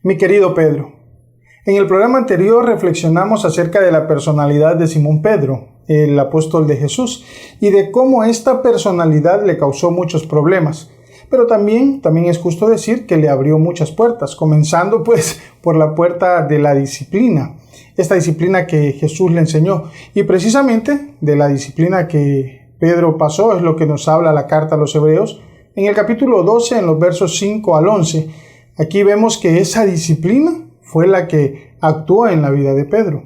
Mi querido Pedro, en el programa anterior reflexionamos acerca de la personalidad de Simón Pedro, el apóstol de Jesús, y de cómo esta personalidad le causó muchos problemas. Pero también es justo decir que le abrió muchas puertas, comenzando por la puerta de la disciplina, esta disciplina que Jesús le enseñó. Y precisamente de la disciplina que Pedro pasó es lo que nos habla la carta a los Hebreos en el capítulo 12, en los versos 5 al 11. Aquí vemos que esa disciplina fue la que actuó en la vida de Pedro.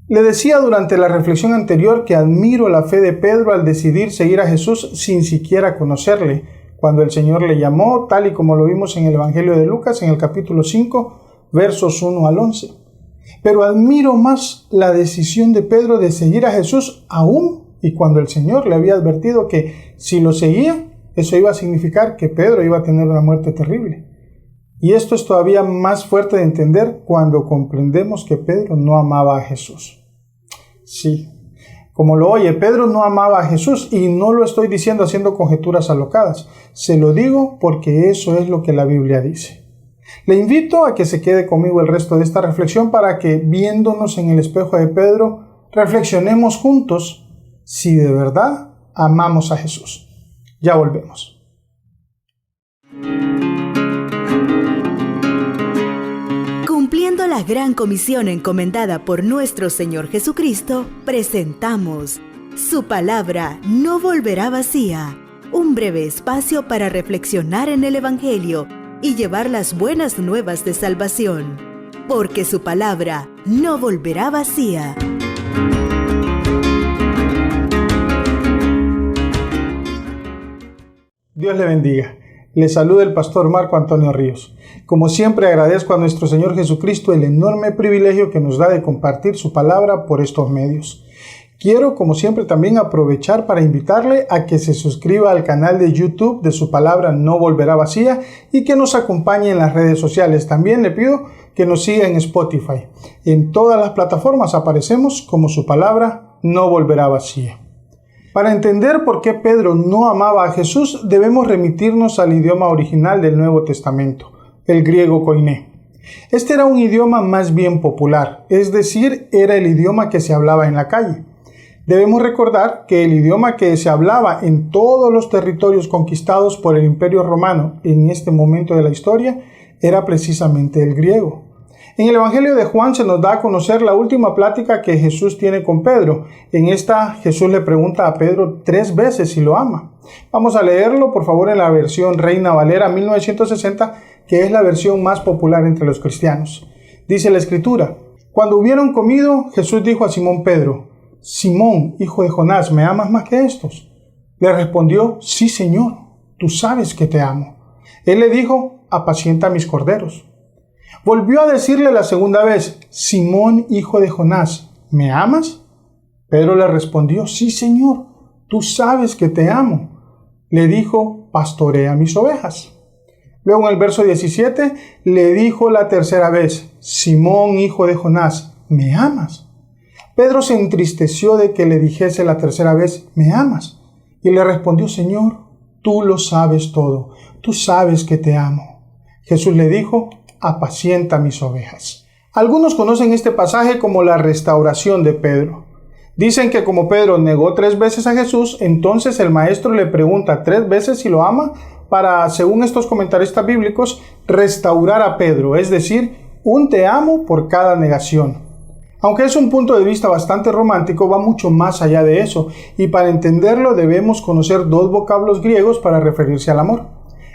Le decía durante la reflexión anterior que admiro la fe de Pedro al decidir seguir a Jesús sin siquiera conocerle, cuando el Señor le llamó, tal y como lo vimos en el Evangelio de Lucas, en el capítulo 5, versos 1 al 11. Pero admiro más la decisión de Pedro de seguir a Jesús aún y cuando el Señor le había advertido que si lo seguía, eso iba a significar que Pedro iba a tener una muerte terrible. Y esto es todavía más fuerte de entender cuando comprendemos que Pedro no amaba a Jesús. Sí, como lo oye, Pedro no amaba a Jesús, y no lo estoy diciendo haciendo conjeturas alocadas. Se lo digo porque eso es lo que la Biblia dice. Le invito a que se quede conmigo el resto de esta reflexión para que, viéndonos en el espejo de Pedro, reflexionemos juntos si de verdad amamos a Jesús. Ya volvemos. Cumpliendo la gran comisión encomendada por nuestro Señor Jesucristo, presentamos Su palabra no volverá vacía, un breve espacio para reflexionar en el Evangelio y llevar las buenas nuevas de salvación, porque su palabra no volverá vacía. Dios le bendiga. Le saluda el pastor Marco Antonio Ríos. Como siempre, agradezco a nuestro Señor Jesucristo el enorme privilegio que nos da de compartir su palabra por estos medios. Quiero, como siempre, también aprovechar para invitarle a que se suscriba al canal de YouTube de Su Palabra No Volverá Vacía y que nos acompañe en las redes sociales. También le pido que nos siga en Spotify. En todas las plataformas aparecemos como Su Palabra No Volverá Vacía. Para entender por qué Pedro no amaba a Jesús, debemos remitirnos al idioma original del Nuevo Testamento, el griego koiné. Este era un idioma más bien popular, es decir, era el idioma que se hablaba en la calle. Debemos recordar que el idioma que se hablaba en todos los territorios conquistados por el Imperio Romano en este momento de la historia era precisamente el griego. En el Evangelio de Juan se nos da a conocer la última plática que Jesús tiene con Pedro. En esta, Jesús le pregunta a Pedro 3 veces si lo ama. Vamos a leerlo, por favor, en la versión Reina Valera 1960, que es la versión más popular entre los cristianos. Dice la Escritura: Cuando hubieron comido, Jesús dijo a Simón Pedro: Simón, hijo de Jonás, ¿me amas más que estos? Le respondió: Sí, Señor, tú sabes que te amo. Él le dijo: Apacienta mis corderos. Volvió a decirle la segunda vez: Simón, hijo de Jonás, ¿me amas? Pedro le respondió: Sí, Señor, tú sabes que te amo. Le dijo: Pastorea mis ovejas. Luego en el verso 17 le dijo la tercera vez: Simón, hijo de Jonás, ¿me amas? Pedro se entristeció de que le dijese la tercera vez: ¿me amas? Y le respondió: Señor, tú lo sabes todo, tú sabes que te amo. Jesús le dijo: Apacienta mis ovejas. Algunos conocen este pasaje como la restauración de Pedro. Dicen que como Pedro negó 3 veces a Jesús, entonces el maestro le pregunta 3 veces si lo ama para, según estos comentaristas bíblicos, restaurar a Pedro, es decir, un te amo por cada negación. Aunque es un punto de vista bastante romántico, va mucho más allá de eso, y para entenderlo debemos conocer 2 vocablos griegos para referirse al amor.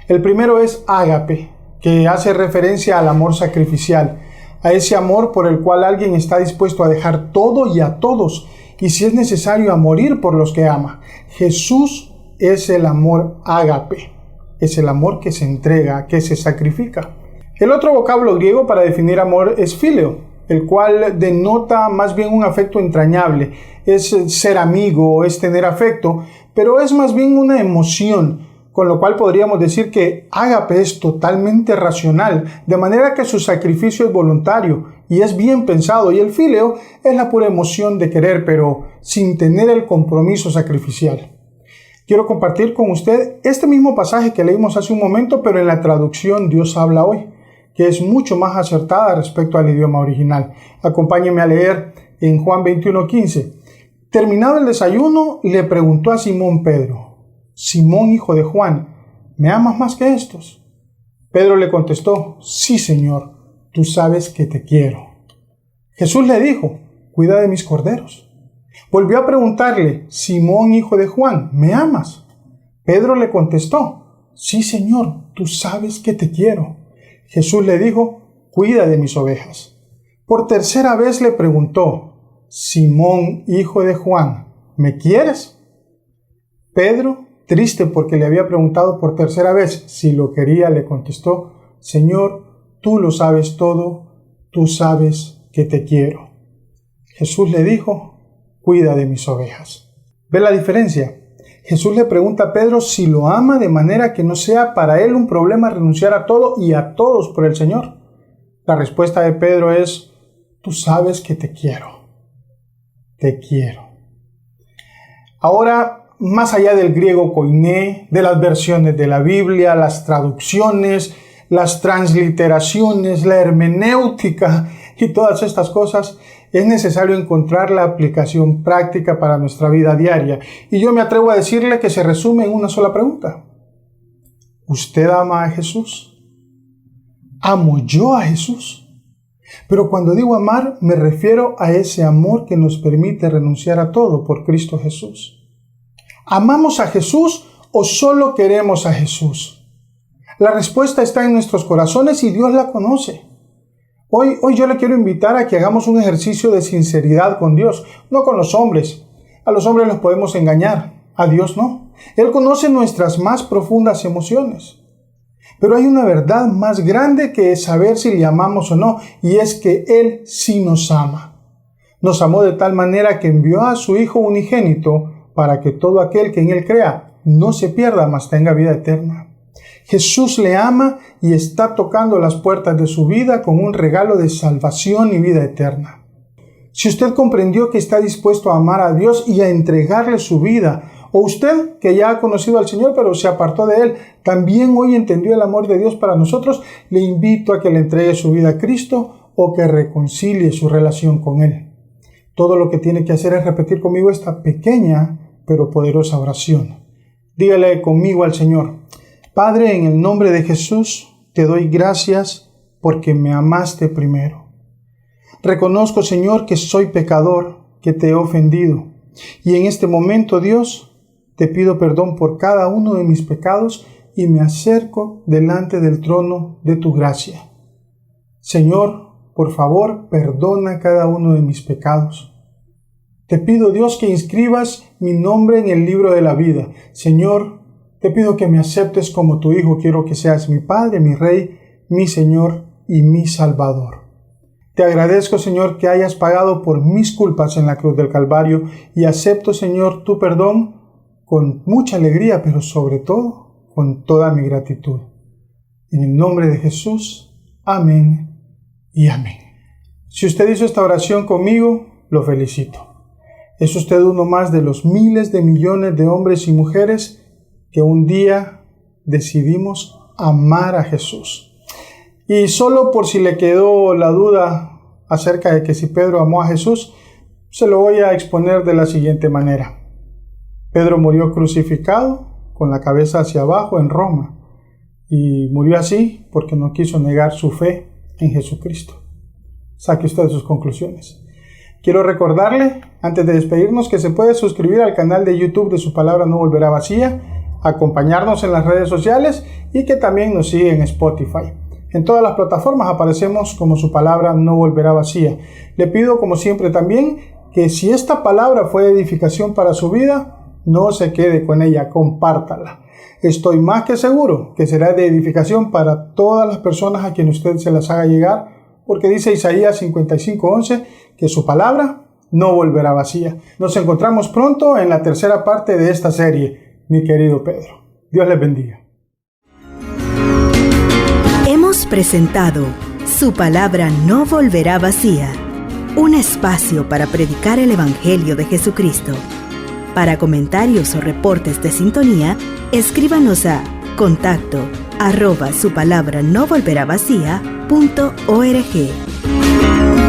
El primero es ágape, que hace referencia al amor sacrificial, a ese amor por el cual alguien está dispuesto a dejar todo y a todos, y si es necesario a morir por los que ama. Jesús es el amor ágape, es el amor que se entrega, que se sacrifica. El otro vocablo griego para definir amor es fileo, el cual denota más bien un afecto entrañable, es ser amigo, es tener afecto, pero es más bien una emoción, con lo cual podríamos decir que ágape es totalmente racional, de manera que su sacrificio es voluntario y es bien pensado, y el fileo es la pura emoción de querer, pero sin tener el compromiso sacrificial. Quiero compartir con usted este mismo pasaje que leímos hace un momento, pero en la traducción Dios habla hoy, que es mucho más acertada respecto al idioma original. Acompáñenme a leer en Juan 21:15. Terminado el desayuno, le preguntó a Simón Pedro: Simón, hijo de Juan, ¿me amas más que estos? Pedro le contestó: Sí, Señor, tú sabes que te quiero. Jesús le dijo: Cuida de mis corderos. Volvió a preguntarle: Simón, hijo de Juan, ¿me amas? Pedro le contestó: Sí, Señor, tú sabes que te quiero. Jesús le dijo: Cuida de mis ovejas. Por tercera vez le preguntó: Simón, hijo de Juan, ¿me quieres? Pedro, triste porque le había preguntado por tercera vez si lo quería, le contestó: Señor, tú lo sabes todo, tú sabes que te quiero. Jesús le dijo: Cuida de mis ovejas. ¿Ve la diferencia? Jesús le pregunta a Pedro si lo ama, de manera que no sea para él un problema renunciar a todo y a todos por el Señor. La respuesta de Pedro es: tú sabes que te quiero. Te quiero. Ahora, más allá del griego koiné, de las versiones de la Biblia, las traducciones, las transliteraciones, la hermenéutica y todas estas cosas, es necesario encontrar la aplicación práctica para nuestra vida diaria. Y yo me atrevo a decirle que se resume en una sola pregunta. ¿Usted ama a Jesús? ¿Amo yo a Jesús? Pero cuando digo amar, me refiero a ese amor que nos permite renunciar a todo por Cristo Jesús. ¿Amamos a Jesús o solo queremos a Jesús? La respuesta está en nuestros corazones y Dios la conoce. Hoy yo le quiero invitar a que hagamos un ejercicio de sinceridad con Dios, no con los hombres. A los hombres los podemos engañar, a Dios no. Él conoce nuestras más profundas emociones. Pero hay una verdad más grande que es saber si le amamos o no, y es que Él sí nos ama. Nos amó de tal manera que envió a su Hijo unigénito para que todo aquel que en Él crea no se pierda, mas tenga vida eterna. Jesús le ama y está tocando las puertas de su vida con un regalo de salvación y vida eterna. Si usted comprendió que está dispuesto a amar a Dios y a entregarle su vida, o usted que ya ha conocido al Señor pero se apartó de Él, también hoy entendió el amor de Dios para nosotros, le invito a que le entregue su vida a Cristo o que reconcilie su relación con Él. Todo lo que tiene que hacer es repetir conmigo esta pequeña pero poderosa oración. Dígale conmigo al Señor: Padre, en el nombre de Jesús, te doy gracias porque me amaste primero. Reconozco, Señor, que soy pecador, que te he ofendido. Y en este momento, Dios, te pido perdón por cada uno de mis pecados y me acerco delante del trono de tu gracia. Señor, por favor, perdona cada uno de mis pecados. Te pido, Dios, que inscribas mi nombre en el libro de la vida. Señor, te pido que me aceptes como tu Hijo. Quiero que seas mi Padre, mi Rey, mi Señor y mi Salvador. Te agradezco, Señor, que hayas pagado por mis culpas en la cruz del Calvario y acepto, Señor, tu perdón con mucha alegría, pero sobre todo con toda mi gratitud. En el nombre de Jesús, amén y amén. Si usted hizo esta oración conmigo, lo felicito. Es usted uno más de los miles de millones de hombres y mujeres que un día decidimos amar a Jesús. Y solo por si le quedó la duda acerca de que si Pedro amó a Jesús, se lo voy a exponer de la siguiente manera. Pedro murió crucificado con la cabeza hacia abajo en Roma, y murió así porque no quiso negar su fe en Jesucristo. Saque usted sus conclusiones. Quiero recordarle, antes de despedirnos, que se puede suscribir al canal de YouTube de Su Palabra No Volverá Vacía, acompañarnos en las redes sociales y que también nos sigue en Spotify. En todas las plataformas aparecemos como Su Palabra No Volverá Vacía. Le pido, como siempre, también que si esta palabra fue edificación para su vida, no se quede con ella, compártala. Estoy más que seguro que será de edificación para todas las personas a quienes usted se las haga llegar, porque dice Isaías 55:11 que su palabra no volverá vacía. Nos encontramos pronto en la tercera parte de esta serie, mi querido Pedro. Dios les bendiga. Hemos presentado Su Palabra No Volverá Vacía, un espacio para predicar el Evangelio de Jesucristo. Para comentarios o reportes de sintonía, escríbanos a Contacto @supalabranovolveravacía.org.